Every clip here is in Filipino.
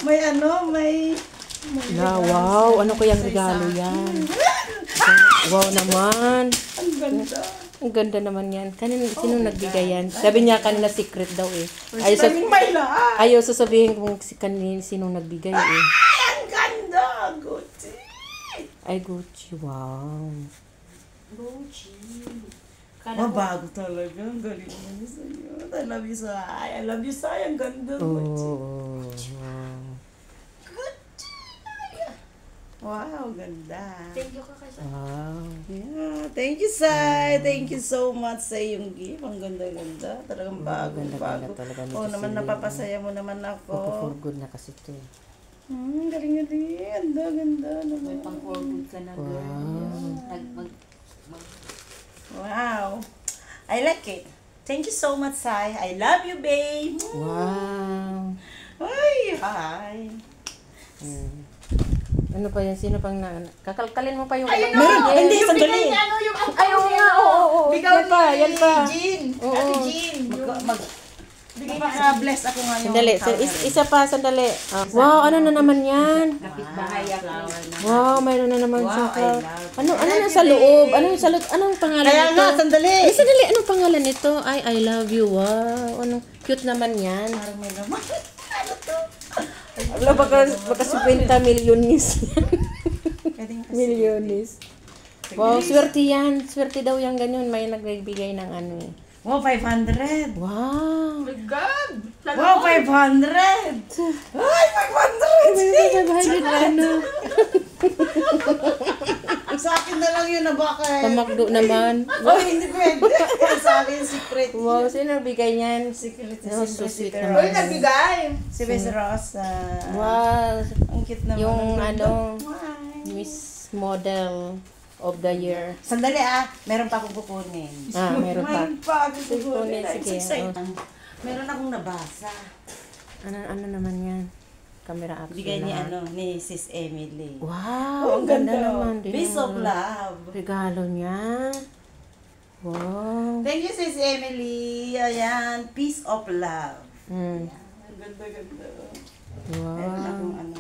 May ano, may... Wow, ano kayang regalo yan? Wow naman. Ang ganda. Ang ganda naman yan. Sino nagbigay yan? Sabi niya kanina secret daw eh. May lahat. Ayaw sasabihin kung sino nagbigay eh. Ay, ang ganda. Gucci. Ay, Gucci. Wow. Gucci. Mabago talaga. Ang galing mo sa'yo. I love you, Sai. I love you, Sai. Ang ganda. Gucci. Oh, wow. Wow, ganda. Thank you ka kasi. Wow. Yeah, thank you, Sai. Thank you so much sa iyong gift. Ang ganda-ganda. Talagang bago. Ganda talaga nito Oo naman, si- napapasaya mo naman ako. For good na kasi ito eh. Galing. Ganda naman. May pang-forward ka na, girl. Wow. Wow. I like it. Thank you so much, Sai. I love you, babe. Wow. Ay, hi. Ano pa yan? Sino pang na... Kakalkalin mo pa yung... Ayun Meron! na! Hindi, Yung sandali! bigay niya, ano, yung Ay, oo nga, oo. Bigaw Yan pa. ni Jean. Oo. Ate Jean. Bigay bless ako ngayon. Sandali, isa pa, sandali. Wow, ano na naman yan? Kapit-bahay ako. Wow, mayroon na naman Wow, sa... I love Ano na sa loob? Anong pangalan Kaya nito? nga, sandali. Ay, sandali, anong pangalan nito? Ay, I love you. Wow, ano cute naman yan. Parang may laman. Ano to? Wala, baka 50 milyonis. Pwedeng kasi. Milyonis. Wow, swerte yan. Swerte daw yung ganyan. May nagbibigay ng ano eh. Wow, 500. Wow. Oh my God! Wow, 500. Ay, 500. Ano? Sa akin na lang yun na bakit. Pamakdo naman. Oh, hindi pwede. Sa akin, secret. Wow, sino nagbigay niyan? Secret Oh, si so sweet Rosita naman. Uy, nagbigay! Si Miss Rosa. Wow. Ang cute naman. Yung Ang ganda. ano, Why? Miss Model of the Year. Sandali meron pa akong kukunin. Meron pa. Meron pa akong kukunin. Sige, Meron akong nabasa. Ano naman yan? Camera action Bigay ni lahat. ni Sis Emily. Wow, ang ganda naman. Piece of love. Regalo niya. Wow. Thank you, Sis Emily. Ayan, piece of love. Mm. Ang ganda. Wow. Meron akong ano.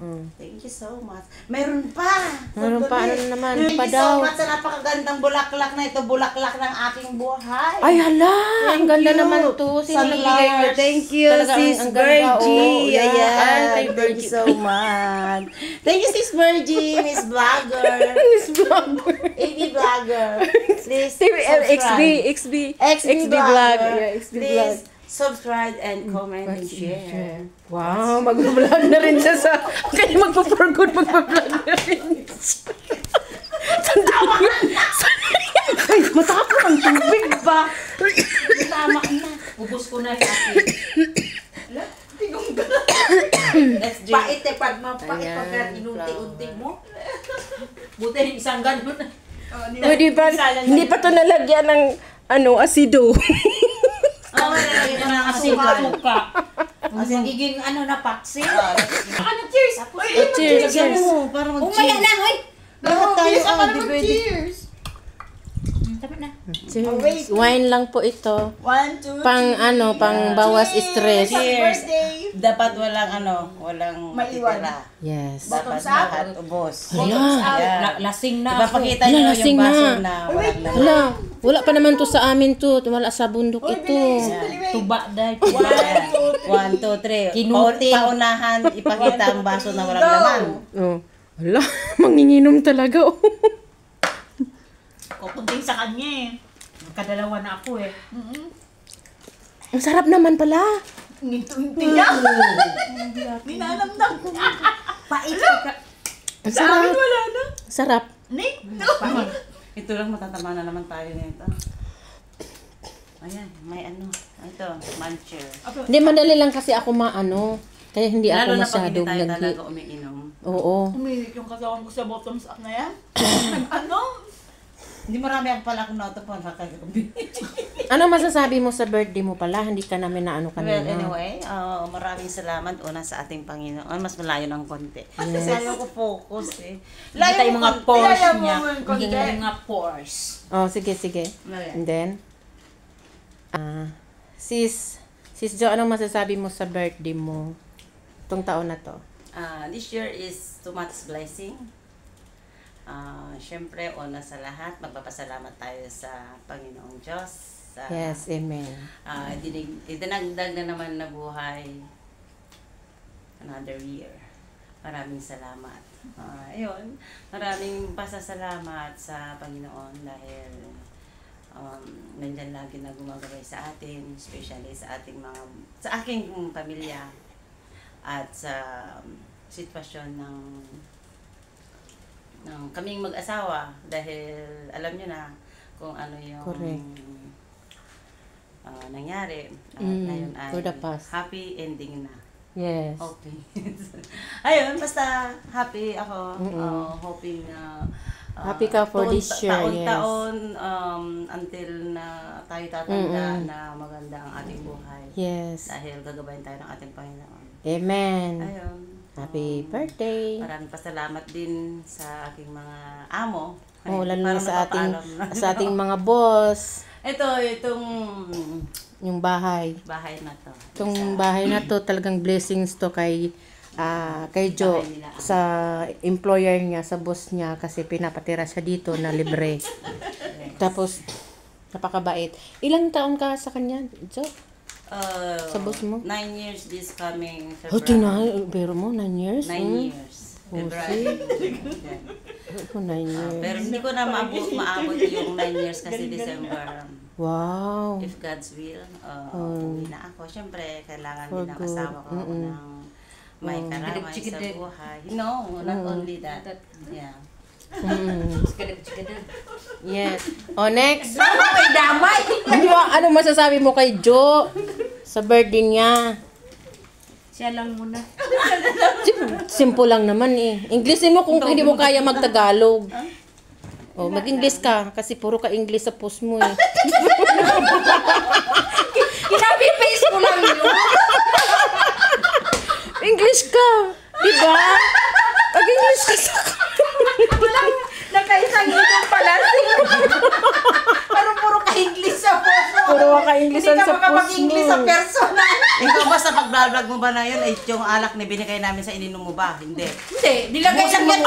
Mm. Thank you so much. Meron pa. Meron pa, ano naman? Thank Pa you daw. so much sa napakagandang bulaklak na ito. Bulaklak ng aking buhay. Ay, hala! Ang ganda you. naman to. Sino nagbigay Sunflower. niya? Thank you, Talagang Sis ang ganda. Virgie. Oo, yeah. Ay, Ayan. kay Thank you Virgie. so much. Thank you, Sis Virgie, Miss Vlogger. Miss Vlogger. AB Vlogger. Please XB, subscribe. XB. XB Vlog. Vlogger. Yeah, XB Vlog. Please subscribe and comment and share. Wow, mag-vlog na rin siya sa... Kaya magpa-for good, magpa-vlog na rin siya. Sandali. Ay, matapos ang tubig ba? Tama na. Ubus ko na yung akin. Tigong ka na. Let's drink. Pait eh, pag mapait Ayan, pag inunti-unti mo. Buti yung isang ganun. Hindi pa to nalagyan ng asido. Oh, lalagyan ko ng asuka. Magiging na paksi. Ano, cheers! Cheers, Lagyan cheers. mo, para mag-cheers. Umaya na, hoy! Lahat tayo, Bilis ako na di pwede. mag-cheers! Tama na. Cheers. Wine lang po ito. 1, 2, Pang pang bawas stress. Cheers. Dapat walang Maiwan. matitira. Yes. Dapat Bottoms up. lahat ubos. Hala. Lasing na Diba ako. pakita Hala, nyo lasing yung baso na. na walang laman. Hala, wala pa naman to sa amin to. Wala sa bundok ito. Tuba dahil. 1, 2, 3. Kinutin. Paunahan, ipakita ang baso na walang laman. Oh. Hala, manginginom talaga. Oh. Kukunting sa kanya eh. Kadalawa na ako eh. Ang sarap naman pala. Nginto-nginti niya. Ninanamdam ko. Pait ka. Ang sarap. Wala na. Sarap. Nick, Ito lang, matatama na naman tayo nito. Ayan, may ito, muncher. Hindi, madali lang kasi ako Kaya hindi ako Lalo na pag masyadong hindi tayo lagi. talaga umiinom. Oo. umilik yung katawan ko sa bottoms up na yan. Hindi marami ako pala akong nautopan sa kagabi. Ano masasabi mo sa birthday mo pala? Hindi ka namin Well, kanina. anyway, maraming salamat una sa ating Panginoon. Mas malayo ng konti. Kasi ayaw ko focus eh. Layo tayo mga pores Layo mo niya. yung konti. Hindi mga pores. Oh, sige. Mali. And then, sis Sis Jo, anong masasabi mo sa birthday mo? Itong taon na to. This year is too much blessing. Siyempre, una sa lahat, magpapasalamat tayo sa Panginoong Diyos. Sa, Yes, amen. Idinagdag na naman na buhay another year. Maraming salamat. Ayun, maraming pasasalamat sa Panginoon dahil nandyan lagi na gumagabay sa atin, especially sa aking pamilya at sa sitwasyon ng kaming mag-asawa dahil alam nyo na kung ano yung nangyari at ngayon ay for the past. happy ending na. Yes. Okay. Ayun, basta happy ako. Hoping na Happy ka for this year, taon-taon until na tayo tatanda na maganda ang ating buhay. Yes. Dahil gagabayan tayo ng ating Panginoon. Amen. Ayun. Happy birthday. Maraming pasalamat din sa aking mga amo. Oh, lalo na Parang sa ating mga boss. Itong Yung bahay. bahay na to. Itong bahay na to, talagang blessings to kay Jo, Bahay nila. sa employer niya, sa boss niya, kasi pinapatira siya dito na libre. Tapos, napakabait. Ilang taon ka sa kanya, Jo? Sa boss mo? 9 years this coming Oh, February. pero mo, 9 years? 9 years. February. Oh, 9 years. Pero hindi ko na maabot yung 9 years kasi December. Wow. If God's will, uwi na ako. Siyempre, kailangan For din ng good. asawa ko ng may karamay sa buhay. No, not only that. Yeah. Yes. Oh, next. May damay! Ano masasabi mo kay Jo sa birthday niya? Siya lang muna. Simple lang naman eh. Englishin mo kung hindi mo kaya mag-Tagalog. Oh, mag-English ka kasi puro ka English sa post mo eh. Kinabi-paste ko lang yun. English ka, 'di ba? Mag-English ka sa Nakaisang ilong pala. Pero puro ka-English sa post mo. puro ka English Hindi ka sa post makapag-English sa mo. personal. Ikaw ba sa pag-vlog mo ba na yun, ay yung alak na binigay namin sa ininom mo ba? Hindi. Hindi, nilagay lang yan.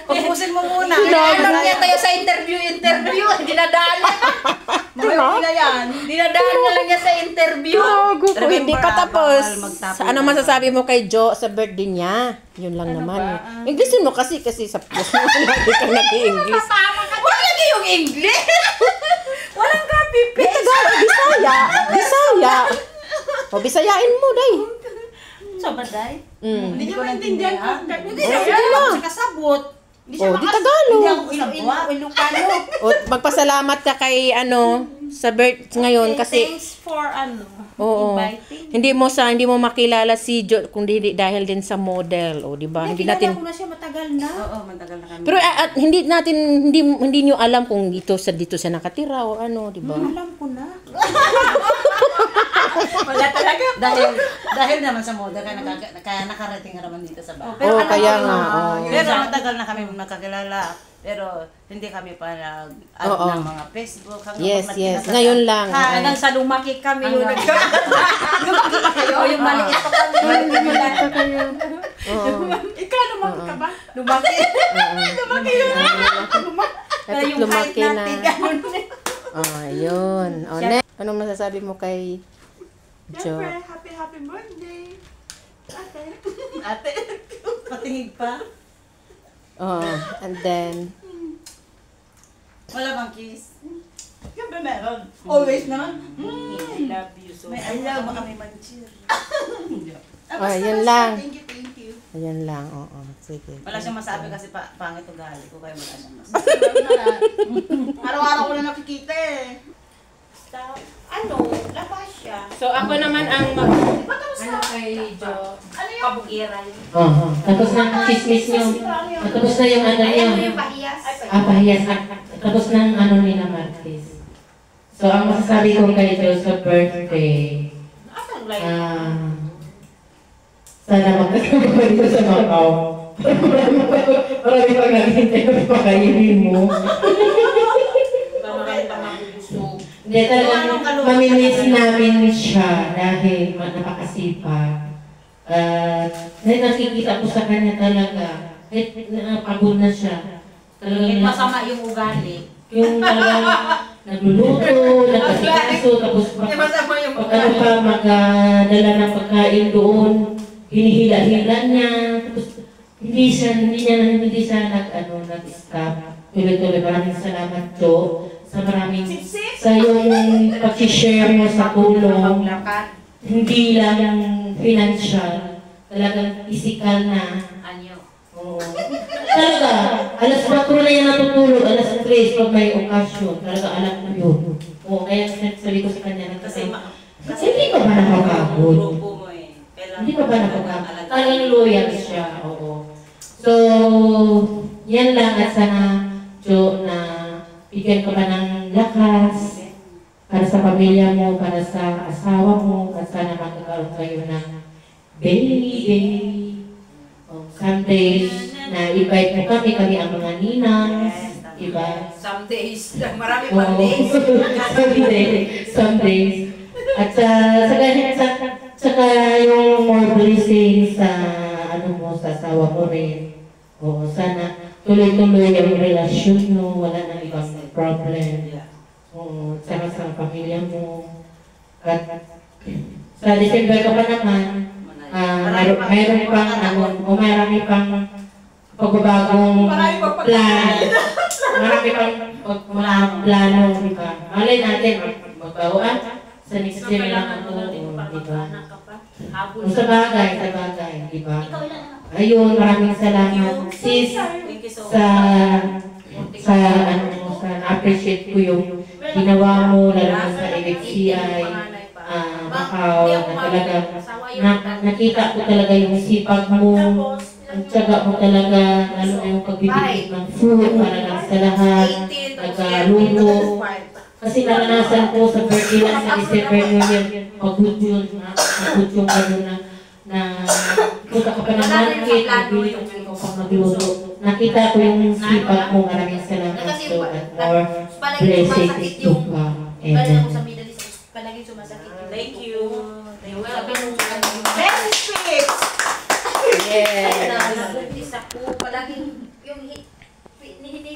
Pupusin mo muna. Dinadaan niya tayo sa interview. Dinadaan niya. Mamaya yan. Dinadaan niya lang niya sa interview. Gago ko, hindi pa Remember, tapos. bawal magtapon Ano na. masasabi mo kay Jo sa birthday niya? Yun lang naman eh. Englishin mo kasi sa post mo lagi ka nag-i-English. Wala lagi yung English. Walang copy-paste. Bisaya. O, bisayain mo, day. So, baday? Mm. Hindi ko naintindihan. Hindi siya kasabot. O, di Tagalog. Hindi ako kasabwa. Ilocano. O, magpasalamat ka kay, sa ngayon kasi, Thanks for oo, inviting. hindi mo makilala si Jo kung dahil din sa model, o, di ba? Hindi Kilala natin, ko na siya matagal na. Oo, matagal na kami. pero at hindi niyo alam kung dito siya nakatira o ano, di ba? Alam ko na. Wala talaga. Dahil naman sa model, kaya nakarating ka naman dito sa bahay. Oo, kaya nga. Pero matagal na kami nakakilala. Pero hindi kami pa nag-add Oo. ng mga Facebook. Yes. Ngayon lang. Hanggang sa lumaki kami yung lumaki pa kayo? O yung maliit pa kami. Lumaki kayo. Ikaw lumaki ka ba? Lumaki. Lumaki yun. At Yung height lumaki na. natin. Ganun. Ayun. O, next. Anong masasabi mo kay Jo? Siyempre, happy birthday. Ate, patingig pa. Oh, and then, Wala bang kiss? Siyempre meron. Always naman. I love you so May much. ayaw, baka may mag-cheer. yun lang. Thank you. Ayun lang, oo. Sige. Wala siyang masabi kasi pangit ugali ko, kaya wala siyang masabi. Araw-araw ko na nakikita eh. Stop. Labas siya. So, ako naman ang kay Jo? Pabugiran. Oo. Tapos na chismis nyo. Tapos na yung ano Ayan mo nyo. yung pahiyas. Pahiyas. Tapos na ang ano nila, Martis. So, ang masasabi ko kay Jo sa birthday, Asan like? sana magkasama ka dito sa Macau. Marami pag naghintay na pakainin mo. Marami pa mabubusog. Hindi Hindi talagang mamimiss namin siya dahil napakasipag. Nakikita ko sa kanya talaga, pagod na siya. Talagang masama yung ugali. yung talagang nagluluto, nagkasikaso, tapos pag ano pa, magdala ng pagkain doon, hinihila-hila niya, tapos hindi siya nag-stop. Tuloy-tuloy, maraming salamat, Jo, sa yung pag-share mo sa tulong, hindi lang financial, talagang physical na. Oo. Talaga, alas 4 na yan natutulog, alas 3 pag may okasyon, talaga alam mo yun. Oo, kaya sabi ko sa kanya, hindi ka ba nakapagod? Hindi ka ba nakapagod? Talagang loyal siya, oo. So, yan lang at sana, Jo, na bigyan ka ba ng lakas para sa pamilya mo, para sa asawa mo, at sana magkakaroon kayo ng baby. Some days na invite mo kami ang mga ninangs, diba? Some days, marami pang days. Some days. At saka yung more blessings sa sa asawa mo rin. O sana tuloy-tuloy yung relasyon mo, wala nang ibang problem. O saka sa pamilya mo. At sa December ka pa naman, mayroon pang pagbabagong plan. Marami pang mga plano, di ba? Malay natin, magbawa sa next year lang ako, di ba? Sa bagay, di ba? Ayun, maraming salamat, sis, sa na-appreciate ko yung ginawa mo, lalo na sa LFCI, Macau, na talagang nakita ko talaga yung sipag mo, ang tiyaga mo talaga, lalo na yung pagbibigay ng food para lang sa lahat, nagluto. Kasi naranasan ko sa birthday lang sa December New Year, pagod yung gano'n na punta ka pa ng market, nagbili ka ng ikaw pang magluto. Nakita ko yung sipag mo, maraming salamat to at more blessings to come. Amen. Palagi sumasakit. Thank you. Benefits! Yes. Nabuntis ako. Palaging